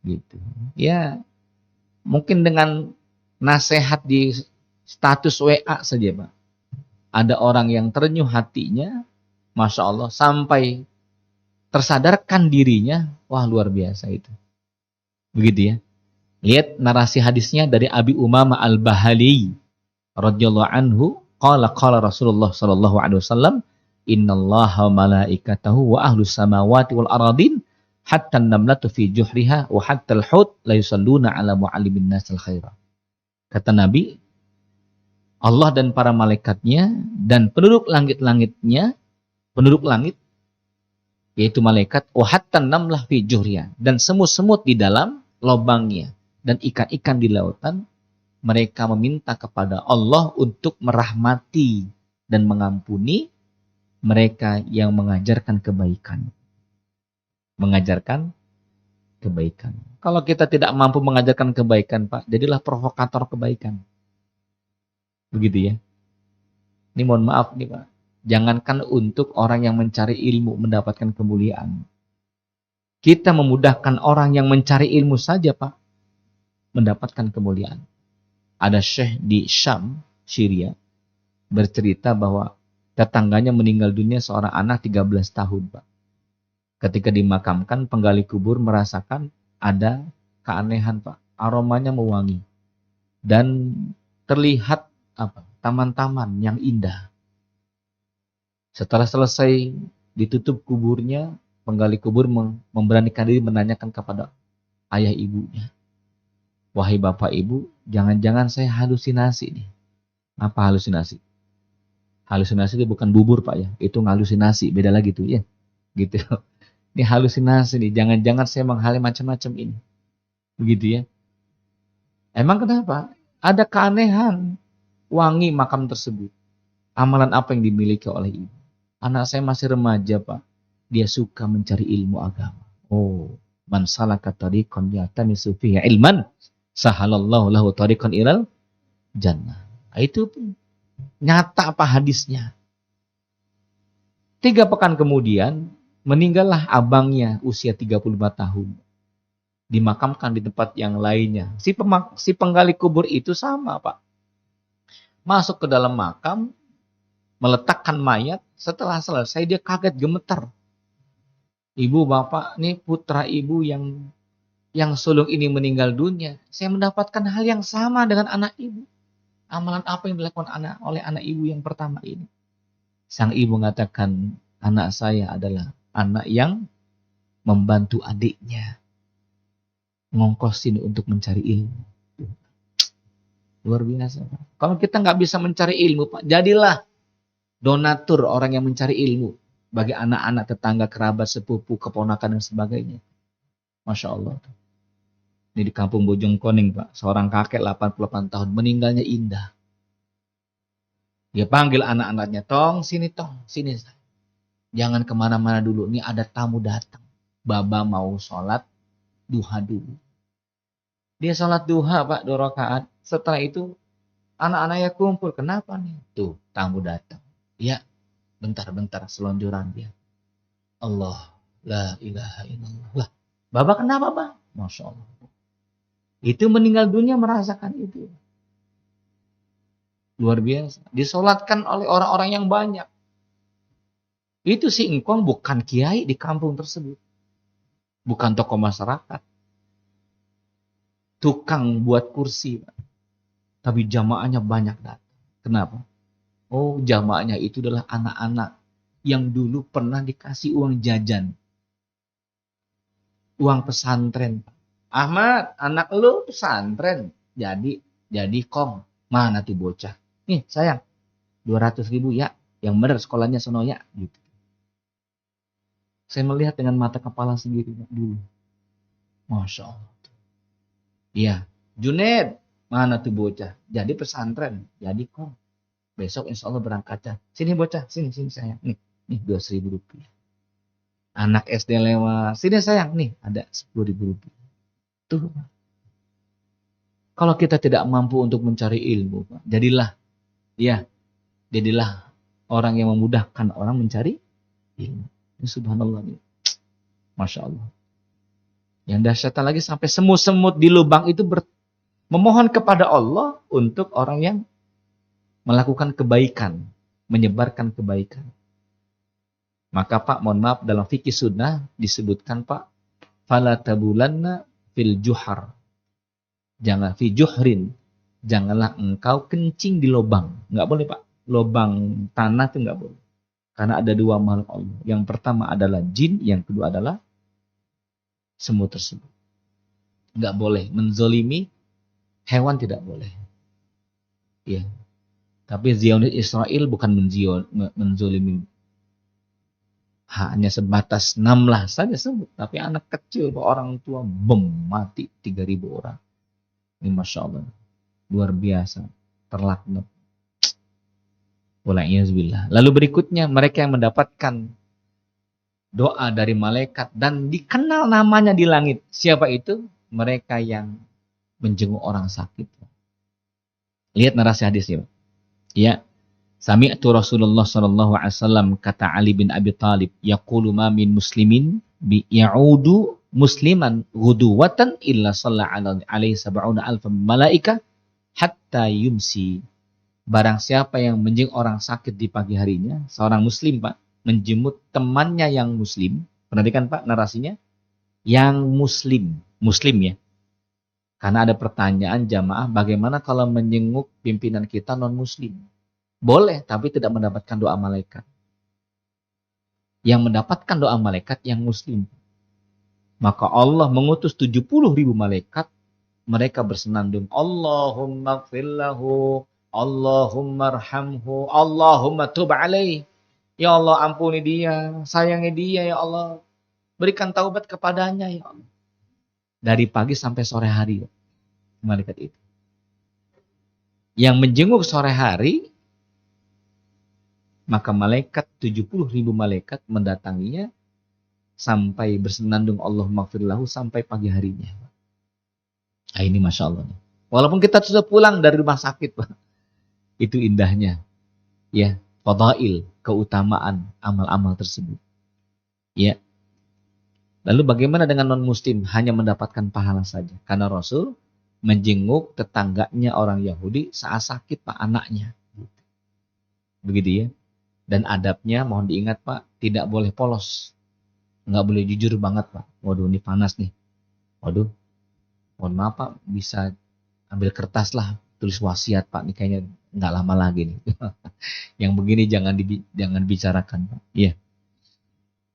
Gitu. Ya, mungkin dengan nasihat di status WA saja, Pak. Ada orang yang terenyuh hatinya, Masya Allah, sampai tersadarkan dirinya, wah luar biasa itu. Begitu ya. Lihat narasi hadisnya dari Abi Umamah Al-Bahali radhiyallahu anhu, qala Rasulullah sallallahu alaihi wasallam, innallaha wa malaikatahu wa ahlus samawati wal aradin hatta an-namlatu fi juhriha wa hatta al-hut la yusalluna ala muallimin nasil khaira. Kata Nabi, Allah dan para malaikatnya dan penduduk langit-langitnya, penduduk langit yaitu malaikat, wa hatta an-namlah fi juhriha, dan semut-semut di dalam lubangnya dan ikan-ikan di lautan, mereka meminta kepada Allah untuk merahmati dan mengampuni mereka yang mengajarkan kebaikan. Mengajarkan kebaikan. Kalau kita tidak mampu mengajarkan kebaikan, Pak, jadilah provokator kebaikan. Begitu ya. Ini mohon maaf nih, Pak. Jangankan untuk orang yang mencari ilmu mendapatkan kemuliaan. Kita memudahkan orang yang mencari ilmu saja, Pak, mendapatkan kemuliaan. Ada syekh di Syam, Syria, bercerita bahwa tetangganya meninggal dunia seorang anak 13 tahun, Pak. Ketika dimakamkan, penggali kubur merasakan ada keanehan, Pak. Aromanya mewangi. Dan terlihat taman-taman yang indah. Setelah selesai ditutup kuburnya, penggali kubur memberanikan diri menanyakan kepada ayah ibunya. Wahai bapak ibu, jangan-jangan saya halusinasi nih. Apa halusinasi? Halusinasi itu bukan bubur, Pak ya. Itu ngalusinasi, beda lagi tuh ya. Gitu. Ini halusinasi nih, jangan-jangan saya menghayal macam-macam ini. Begitu ya. Emang kenapa? Ada keanehan wangi makam tersebut. Amalan apa yang dimiliki oleh ibu? Anak saya masih remaja, Pak. Dia suka mencari ilmu agama. Oh, man salaka tariqan yaltamisu fihi ilman, sahalallahu lahu tariqan ilal jannah. Itu nyata apa hadisnya. 3 pekan kemudian, meninggallah abangnya usia 35 tahun. Dimakamkan di tempat yang lainnya. Si penggali kubur itu sama, Pak. Masuk ke dalam makam, meletakkan mayat. Setelah selesai dia kaget gemetar. Ibu, bapak, ini putra ibu yang sulung ini meninggal dunia. Saya mendapatkan hal yang sama dengan anak ibu. Amalan apa yang dilakukan oleh anak ibu yang pertama ini? Sang ibu mengatakan, anak saya adalah anak yang membantu adiknya ngongkosin untuk mencari ilmu. Luar biasa, Pak. Kalau kita nggak bisa mencari ilmu, Pak, jadilah donatur, orang yang mencari ilmu bagi anak-anak, tetangga, kerabat, sepupu, keponakan dan sebagainya. Masya Allah. Ini di kampung Bojongkoneng, Pak, seorang kakek 88 tahun meninggalnya indah. Dia panggil anak-anaknya, tong, sini. Jangan kemana-mana dulu, ini ada tamu datang. Baba mau sholat duha dulu. Dia sholat duha, Pak, 2 rakaat. Setelah itu, anak-anaknya kumpul. Kenapa nih? Tuh, tamu datang. Ya, bentar, selonjoran dia. Allah, la ilaha illallah. Lah, Baba kenapa, Bang? Masya Allah. Itu meninggal dunia merasakan itu. Luar biasa. Disolatkan oleh orang-orang yang banyak. Itu si engkong bukan kiai di kampung tersebut. Bukan tokoh masyarakat. Tukang buat kursi. Tapi jamaahnya banyak datang. Kenapa? Oh, jamaahnya itu adalah anak-anak yang dulu pernah dikasih uang jajan. Uang pesantren. Ahmad, anak lu pesantren. Jadi kong. Mana tuh bocah? Nih sayang, 200.000 ya. Yang benar sekolahnya sono ya. Gitu. Saya melihat dengan mata kepala sendiri dulu. Masya Allah. Iya, Junaid, mana tuh bocah? Jadi pesantren, jadi kong. Besok insya Allah berangkatnya. Sini bocah, sini sayang. Nih 200.000 rupiah. Anak SD lewat, sini sayang, nih ada 10.000 rupiah. Tuh. Kalau kita tidak mampu untuk mencari ilmu, Pak, jadilah orang yang memudahkan orang mencari ilmu. Subhanallah. Masya Allah. Yang dahsyat lagi sampai semut-semut di lubang itu memohon kepada Allah untuk orang yang melakukan kebaikan, menyebarkan kebaikan. Maka Pak, mohon maaf, dalam fikih sunnah disebutkan, Pak, fala tabulanna fil juhar. Jangan fi juhrin. Janganlah engkau kencing di lubang. Enggak boleh, Pak. Lubang tanah itu enggak boleh. Karena ada 2 makhluk Allah. Yang pertama adalah jin, yang kedua adalah semut tersebut. Nggak boleh menzolimi hewan, tidak boleh. Ya. Tapi Zionis Israel bukan menzolimi, hanya sebatas 16 saja semut. Tapi anak kecil, orang tua, mati 3.000 orang. Ini Masya Allah, luar biasa, terlaknat. Wala'iyazbillah. Lalu berikutnya, mereka yang mendapatkan doa dari malaikat dan dikenal namanya di langit. Siapa itu? Mereka yang menjenguk orang sakit. Lihat narasi hadisnya. Ya, sami'tu Rasulullah sallallahu alaihi wasallam, kata Ali bin Abi Thalib, yaqulu ma min muslimin bi ya'udu musliman ghuduwatan illa shalla alaihi sab'una alfa malaika hatta yumsi. Barang siapa yang menjenguk orang sakit di pagi harinya, seorang muslim Pak, menjemput temannya yang muslim. Perhatikan Pak narasinya, yang muslim ya. Karena ada pertanyaan jamaah, bagaimana kalau menjenguk pimpinan kita non muslim? Boleh, tapi tidak mendapatkan doa malaikat. Yang mendapatkan doa malaikat yang muslim. Maka Allah mengutus 70.000 malaikat, mereka bersenandung, Allahumma gfirlahu, Allahumma arhamhu, Allahumma tub alaih. Ya Allah, ampuni dia, sayangi dia ya Allah. Berikan taubat kepadanya ya Allah. Dari pagi sampai sore hari, malaikat itu. Yang menjenguk sore hari, maka malaikat 70.000 malaikat mendatanginya sampai bersenandung Allahumma gfirlahu sampai pagi harinya. Nah, ini Masya Allah. Walaupun kita sudah pulang dari rumah sakit, Pak. Itu indahnya. Ya, fadail, keutamaan amal-amal tersebut. Ya. Lalu bagaimana dengan non-muslim? Hanya mendapatkan pahala saja. Karena Rasul menjenguk tetangganya orang Yahudi saat sakit Pak, anaknya. Begitu ya. Dan adabnya mohon diingat Pak, tidak boleh polos. Nggak boleh jujur banget Pak. Waduh ini panas nih. Waduh, mohon maaf Pak, bisa ambil kertas lah, tulis wasiat Pak, ini kayaknya nggak lama lagi nih. Yang begini jangan bicarakan Pak. Iya.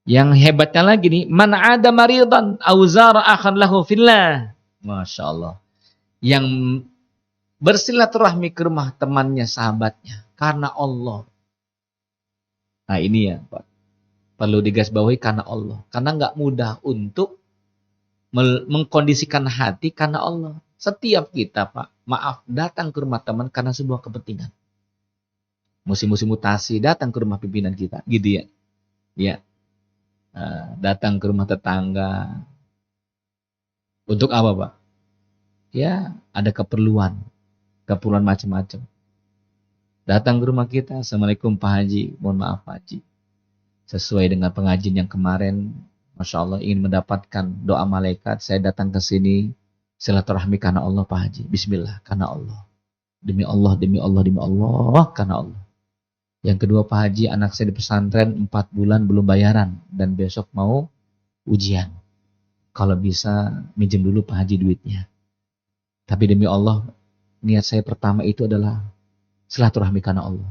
Yang hebatnya lagi nih, man ada maridan aw zara akhan lahu fillah. Masya Allah. Yang bersilaturahmi ke rumah temannya, sahabatnya, karena Allah. Nah ini ya Pak, perlu digarisbawahi, karena Allah. Karena nggak mudah untuk mengkondisikan hati karena Allah. Setiap kita Pak, maaf, datang ke rumah teman karena sebuah kepentingan. Musim-musim mutasi, datang ke rumah pimpinan kita, gitu ya. Ya, datang ke rumah tetangga. Untuk apa Pak? Ya, ada keperluan macam-macam. Datang ke rumah kita, Assalamualaikum Pak Haji, mohon maaf Pak Haji. Sesuai dengan pengajian yang kemarin, Masya Allah ingin mendapatkan doa malaikat, saya datang ke sini, silaturahmi karena Allah Pak Haji. Bismillah, karena Allah. Demi Allah, demi Allah, demi Allah, karena Allah. Yang kedua Pak Haji, anak saya di pesantren 4 bulan belum bayaran, dan besok mau ujian. Kalau bisa, minjem dulu Pak Haji duitnya. Tapi demi Allah, niat saya pertama itu adalah silaturahmi karena Allah.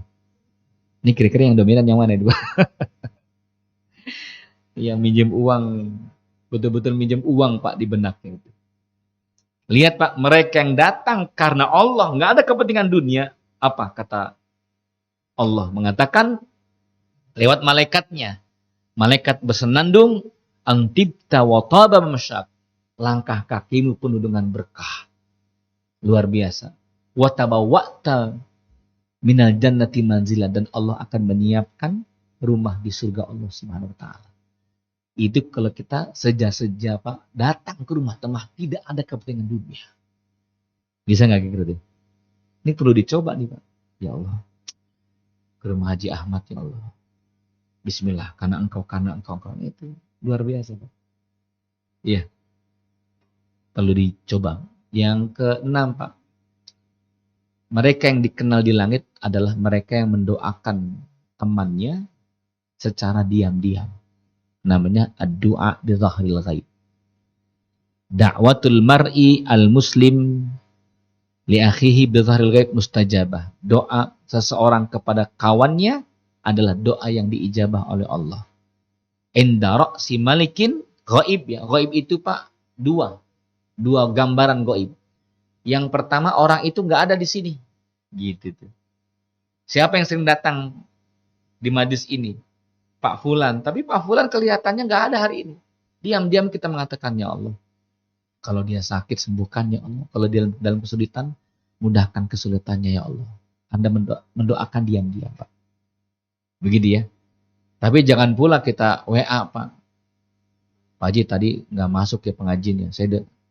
Ini kira-kira yang dominan yang mana dua? Yang minjem uang, betul-betul minjem uang Pak di benaknya itu. Lihat Pak, mereka yang datang karena Allah, nggak ada kepentingan dunia. Apa kata Allah? Mengatakan lewat malaikatnya. Malaikat bersenandung, antibta wa taba masyak. Langkah kakimu penuh dengan berkah. Luar biasa. Wa tabawwa'ta minal jannati manzilah, dan Allah akan menyiapkan rumah di surga Allah Subhanahu wa taala. Itu kalau kita seja-seja Pak, datang ke rumah teman, tidak ada kepentingan dunia. Bisa nggak gitu? Ini perlu dicoba nih Pak. Ya Allah, ke rumah Haji Ahmad ya Allah. Bismillah, karena engkau itu luar biasa Pak. Iya, perlu dicoba. Yang keenam Pak, mereka yang dikenal di langit adalah mereka yang mendoakan temannya secara diam-diam. Namanya ad-du'a bi dhahril ghaib. Da'watul mar'i al-muslim li akhihi bi dhahril ghaib mustajabah. Doa seseorang kepada kawannya adalah doa yang diijabah oleh Allah. Inda ra'si malikin Gaib ya, gaib itu Pak dua gambaran gaib. Yang pertama orang itu nggak ada di sini, gitu tuh. Siapa yang sering datang di majlis ini? Pak Fulan, tapi Pak Fulan kelihatannya nggak ada hari ini. Diam-diam kita mengatakan, ya Allah, kalau dia sakit sembuhkan ya Allah, kalau dia dalam kesulitan mudahkan kesulitannya ya Allah. Anda mendoakan diam-diam Pak. Begitu ya. Tapi jangan pula kita WA Pak. Pak Haji tadi nggak masuk ya pengajiannya.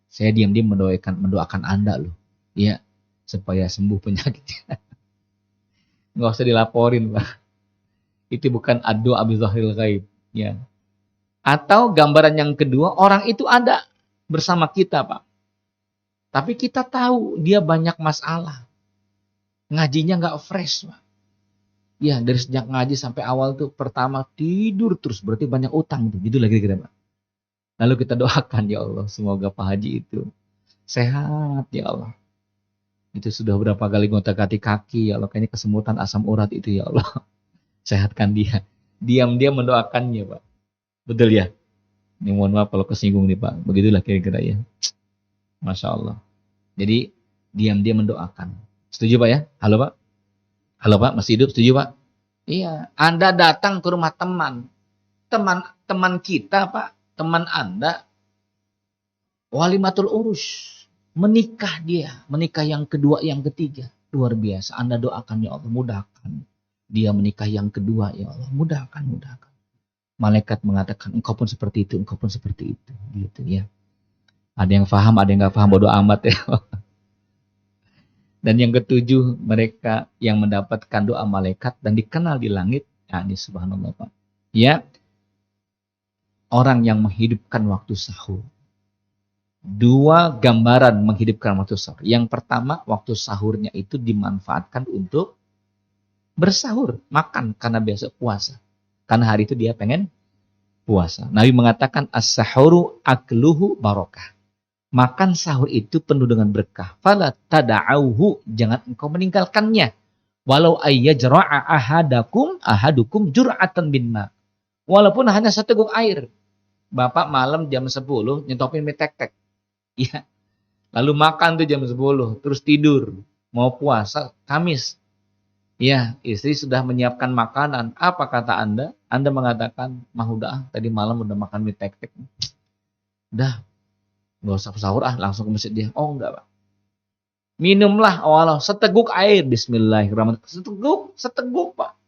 Saya diam-diam mendoakan Anda loh. Iya, supaya sembuh penyakitnya. Nggak usah dilaporin Pak. Itu bukan adu abi zahiril ghaib. Ya. Atau gambaran yang kedua, orang itu ada bersama kita Pak. Tapi kita tahu dia banyak masalah. Ngajinya nggak fresh Pak. Ya, dari sejak ngaji sampai awal tuh pertama tidur terus, berarti banyak utang tuh. Gitu lagi kira-kira Pak. Lalu kita doakan ya Allah, semoga Pak Haji itu sehat ya Allah. Itu sudah berapa kali ngotak-ngatik kaki ya Allah, kayaknya kesemutan asam urat itu ya Allah. Sehatkan dia. Diam-diam mendoakannya Pak. Betul ya? Ini mohon maaf kalau kesinggung nih Pak. Begitulah kira-kira ya. Masya Allah. Jadi diam-diam mendoakan. Setuju Pak ya? Halo Pak? Halo Pak, masih hidup? Setuju Pak? Iya. Anda datang ke rumah teman. Teman kita Pak. Teman Anda. Walimatul urus. Menikah dia. Menikah yang kedua, yang ketiga. Luar biasa. Anda doakan ya Allah. Mudahkan. Dia menikah yang kedua ya Allah. Mudahkan. Malaikat mengatakan engkau pun seperti itu. Engkau pun seperti itu. Gitu ya. Ada yang paham, ada yang gak paham. Bodoh amat ya. Dan yang ketujuh, mereka yang mendapatkan doa malaikat dan dikenal di langit. Ya, ini subhanallah Pak. Ya. Orang yang menghidupkan waktu sahur. Dua gambaran menghidupkan waktu sahur. Yang pertama, waktu sahurnya itu dimanfaatkan untuk bersahur. Makan karena biasa puasa. Karena hari itu dia pengen puasa. Nabi mengatakan, as-sahuru akluhu barokah. Makan sahur itu penuh dengan berkah. Fala tada'auhu. Jangan engkau meninggalkannya. Walau ayyajra'a ahadukum jur'atan bin ma. Walaupun hanya seteguk air. Bapak malam jam 10 nyetopin mie tek-tek. Ya. Lalu makan tuh jam 10, terus tidur. Mau puasa, Kamis. Ya, istri sudah menyiapkan makanan. Apa kata Anda? Anda mengatakan, mah udah, tadi malam udah makan mie tek-tek. Udah, nggak usah sahur langsung ke masjid dia. Oh enggak Pak. Minumlah Allah seteguk air. Bismillahirrahmanirrahim. Seteguk Pak.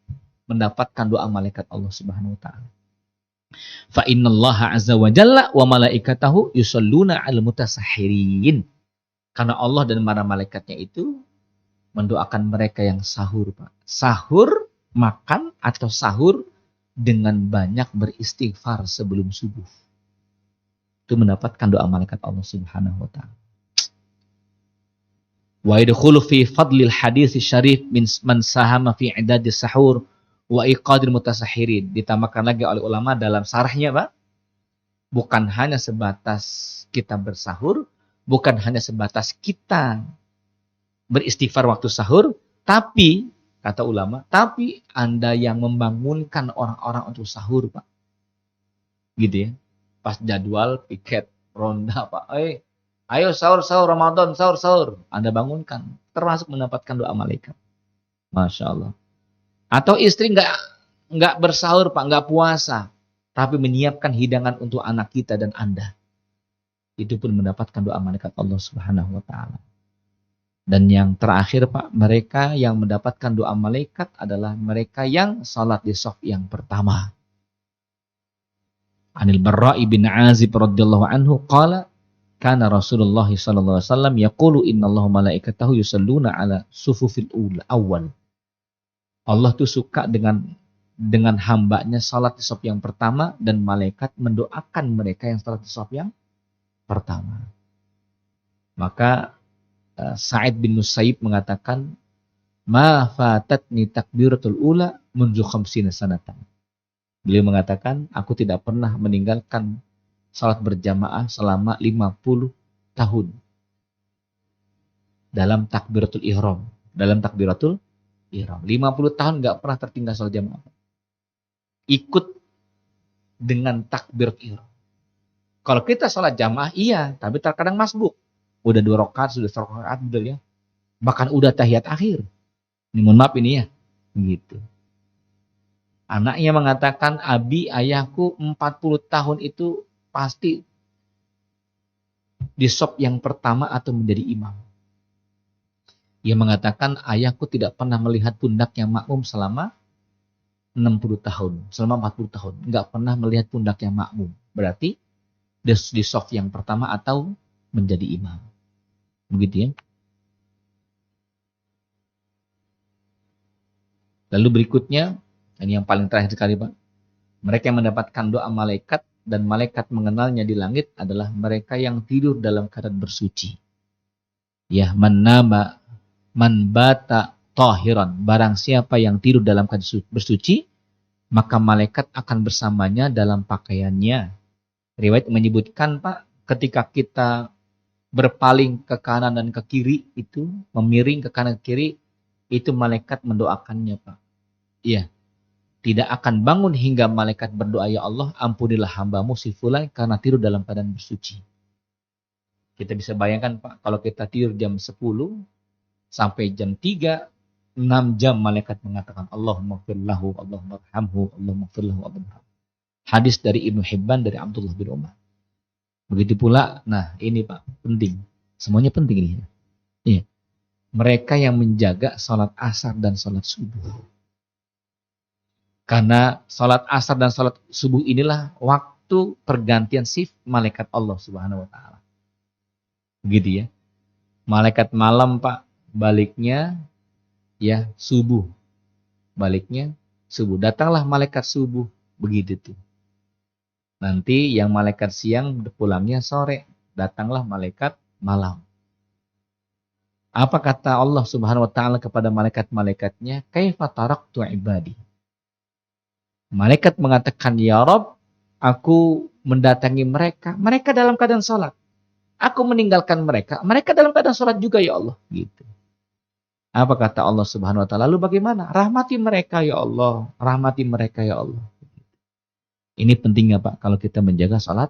Mendapatkan doa malaikat Allah Subhanahu wa taala. Fa innallaha azza wa jalla wa malaikatahu yusalluna 'alal mutasahhirin. Karena Allah dan para malaikatnya itu mendoakan mereka yang sahur, Pak. Sahur, makan atau sahur dengan banyak beristighfar sebelum subuh. Itu mendapatkan doa malaikat Allah Subhanahu wa taala. Wa yadkhulu fi fadlil hadits syarif min man sahama fi idadis sahur wa iqadil mutasahhirin. Ditambahkan lagi oleh ulama dalam sarahnya Pak. Bukan hanya sebatas kita bersahur, bukan hanya sebatas kita beristighfar waktu sahur, tapi kata ulama, tapi Anda yang membangunkan orang-orang untuk sahur Pak. Gitu ya. Pas jadwal piket ronda Pak. Ayo sahur Ramadan, sahur. Anda bangunkan, termasuk mendapatkan doa malaikat. Masya Allah. Atau istri nggak bersahur Pak, nggak puasa, tapi menyiapkan hidangan untuk anak kita dan Anda. Itu pun mendapatkan doa malaikat Allah Subhanahu wa taala. Dan yang terakhir Pak, mereka yang mendapatkan doa malaikat adalah mereka yang salat di shaf yang pertama. Anil Barra'i bin Azib radhiyallahu anhu qala kana Rasulullah sallallahu alaihi wasallam yaqulu innallaha malaikatahu yusalluna ala sufufil awwal. Allah tuh suka dengan hambanya salat di shaf yang pertama dan malaikat mendoakan mereka yang salat di shaf yang pertama. Maka Sa'id bin Musayyib mengatakan, ma fatatni takbiratul ula munzu khamsina sanatan. Beliau mengatakan, aku tidak pernah meninggalkan salat berjamaah selama 50 tahun. Dalam takbiratul ihram. 50 tahun nggak pernah tertinggal salat jamaah. Ikut dengan takbiratul ihram. Kalau kita sholat jamaah, iya, tapi terkadang masbuk. Udah 2 rakaat, sudah 1 rakaat, udah ya. Bahkan udah tahiyat akhir. Ini mohon maaf ini ya. Gitu. Anaknya mengatakan, Abi, ayahku 40 tahun itu pasti di sop yang pertama atau menjadi imam. Ia mengatakan, ayahku tidak pernah melihat pundak yang makmum selama 60 tahun. Selama 40 tahun. Nggak pernah melihat pundak yang makmum. Berarti di sop yang pertama atau menjadi imam. Begitu ya. Lalu berikutnya, ini yang paling terakhir sekali Pak. Mereka yang mendapatkan doa malaikat dan malaikat mengenalnya di langit adalah mereka yang tidur dalam keadaan bersuci. Ya, man bata tahiran. Barang siapa yang tidur dalam keadaan bersuci, maka malaikat akan bersamanya dalam pakaiannya. Riwayat menyebutkan Pak, ketika kita berpaling ke kanan dan ke kiri itu, memiring ke kanan ke kiri, itu malaikat mendoakannya Pak. Iya. Tidak akan bangun hingga malaikat berdoa, ya Allah, ampunilah hambamu si fulan karena tidur dalam keadaan bersuci. Kita bisa bayangkan Pak, kalau kita tidur jam 10 sampai jam 3, 6 jam malaikat mengatakan Allahumma firlahu, Allahumma arhamhu, Allahumma firlahu, Allahumma. Hadis dari Ibnu Hibban dari Abdullah bin Umar. Begitu pula, nah ini Pak, penting. Semuanya penting ini. Iya. Mereka yang menjaga sholat asar dan sholat subuh. Karena sholat asar dan sholat subuh inilah waktu pergantian shift malaikat Allah Subhanahu wa Ta'ala. Begitu ya. Malaikat malam Pak, baliknya ya subuh. Baliknya subuh. Datanglah malaikat subuh. Begitu tuh. Nanti yang malaikat siang pulangnya sore. Datanglah malaikat malam. Apa kata Allah Subhanahu wa Ta'ala kepada malaikat-malaikatnya? Kaifa taraktu ibadi. Malaikat mengatakan, ya Rob, aku mendatangi mereka. Mereka dalam keadaan sholat. Aku meninggalkan mereka. Mereka dalam keadaan sholat juga ya Allah. Gitu. Apa kata Allah Subhanahu wa Ta'ala? Lalu bagaimana? Rahmati mereka ya Allah. Rahmati mereka ya Allah. Ini pentingnya Pak, kalau kita menjaga sholat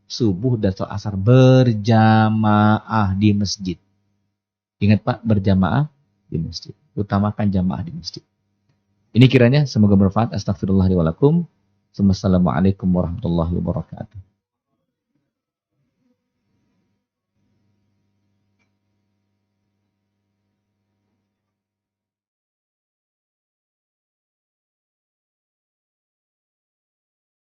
subuh dan sholat asar berjamaah di masjid. Ingat Pak, berjamaah di masjid. Utamakan jamaah di masjid. Ini kiranya semoga bermanfaat. Astagfirullahaladzim. Wassalamualaikum warahmatullahi wabarakatuh.